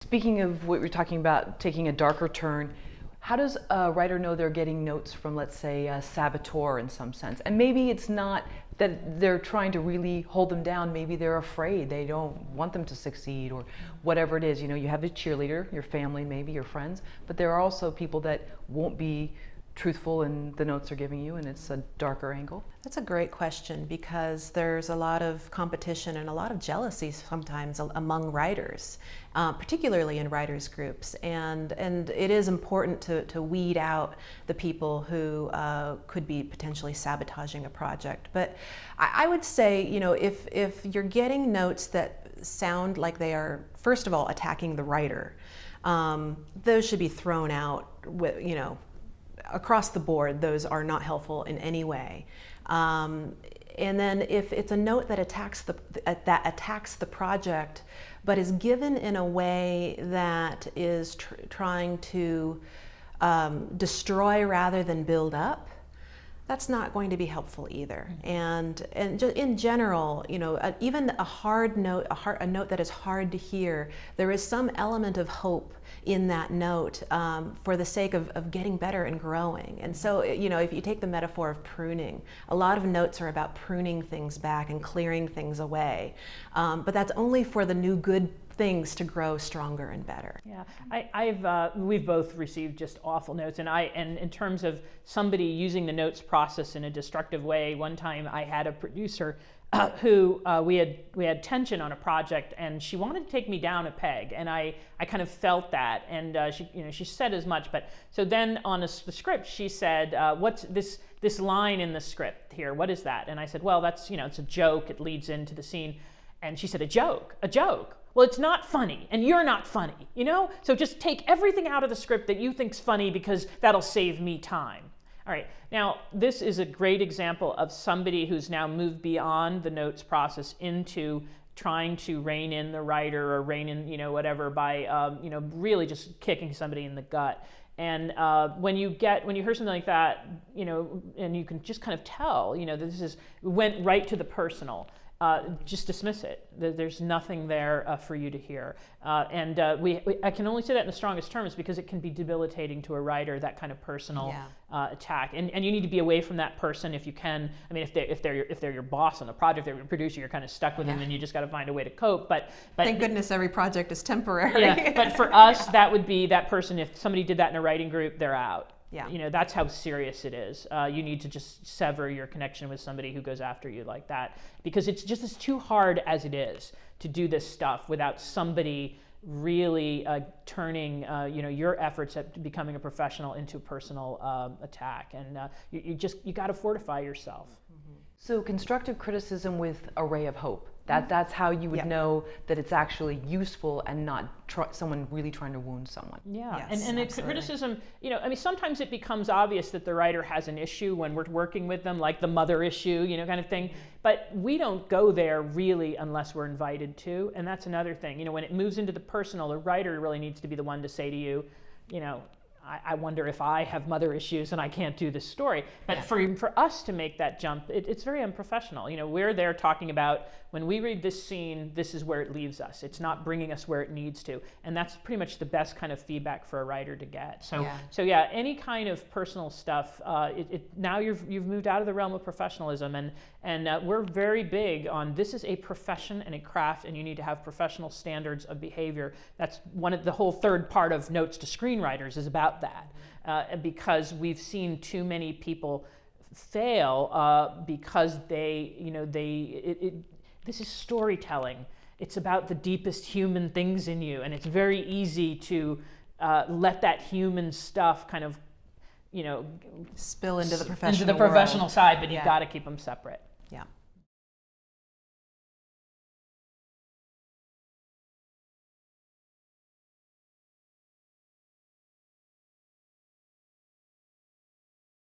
Speaking of what you're talking about, taking a darker turn, how does a writer know they're getting notes from, let's say, a saboteur in some sense? And maybe it's not that they're trying to really hold them down. Maybe they're afraid. They don't want them to succeed or whatever it is. You know, you have a cheerleader, your family, maybe your friends, but there are also people that won't be truthful in the notes they're giving you, and it's a darker angle. That's a great question, because there's a lot of competition and a lot of jealousy sometimes among writers, particularly in writers groups, and it is important to weed out the people who could be potentially sabotaging a project. But I would say, you know, if you're getting notes that sound like they are, first of all, attacking the writer, those should be thrown out with, you know, across the board. Those are not helpful in any way. And then if it's a note that attacks the project, but is given in a way that is trying to destroy rather than build up, that's not going to be helpful either. And just in general, you know, even a hard note, a note that is hard to hear, there is some element of hope in that note for the sake of getting better and growing. And so, you know, if you take the metaphor of pruning, a lot of notes are about pruning things back and clearing things away. But that's only for the new good things to grow stronger and better. Yeah, we've both received just awful notes, and in terms of somebody using the notes process in a destructive way, one time I had a producer who we had tension on a project, and she wanted to take me down a peg, and I kind of felt that, and she said as much. But so then on the script she said, "What's this line in the script here? What is that?" And I said, "Well, that's, it's a joke. It leads into the scene." And she said, "A joke? A joke? Well, it's not funny, and you're not funny, So just take everything out of the script that you think's funny, because that'll save me time." All right, now this is a great example of somebody who's now moved beyond the notes process into trying to rein in the writer or rein in, whatever, by, really just kicking somebody in the gut. And when you hear something like that, and you can just kind of tell, that went right to the personal. Just dismiss it. There's nothing there for you to hear. I can only say that in the strongest terms, because it can be debilitating to a writer, that kind of personal attack. And you need to be away from that person if you can. I mean, if they're your boss on the project, they're your producer, you're kind of stuck with them, and you just got to find a way to cope. But thank goodness every project is temporary. Yeah. But for us, that would be that person. If somebody did that in a writing group, they're out. Yeah. That's how serious it is. You need to just sever your connection with somebody who goes after you like that, because it's too hard as it is to do this stuff without somebody really turning your efforts at becoming a professional into a personal attack. And you got to fortify yourself. Mm-hmm. So constructive criticism with a ray of hope. That's how you would know that it's actually useful and not someone really trying to wound someone. Yeah, yes, and it's criticism, sometimes it becomes obvious that the writer has an issue when we're working with them, like the mother issue, kind of thing. But we don't go there really unless we're invited to, and that's another thing. When it moves into the personal, the writer really needs to be the one to say to you, I wonder if I have mother issues and I can't do this story. But for us to make that jump, it's very unprofessional. We're there talking about, when we read this scene, this is where it leaves us. It's not bringing us where it needs to. And that's pretty much the best kind of feedback for a writer to get. So any kind of personal stuff, now you've moved out of the realm of professionalism. And we're very big on, this is a profession and a craft, and you need to have professional standards of behavior. That's the whole third part of Notes to Screenwriters is about that, because we've seen too many people fail because this is storytelling. It's about the deepest human things in you, and it's very easy to let that human stuff kind of, spill into the professional side, but you've got to keep them separate. Yeah.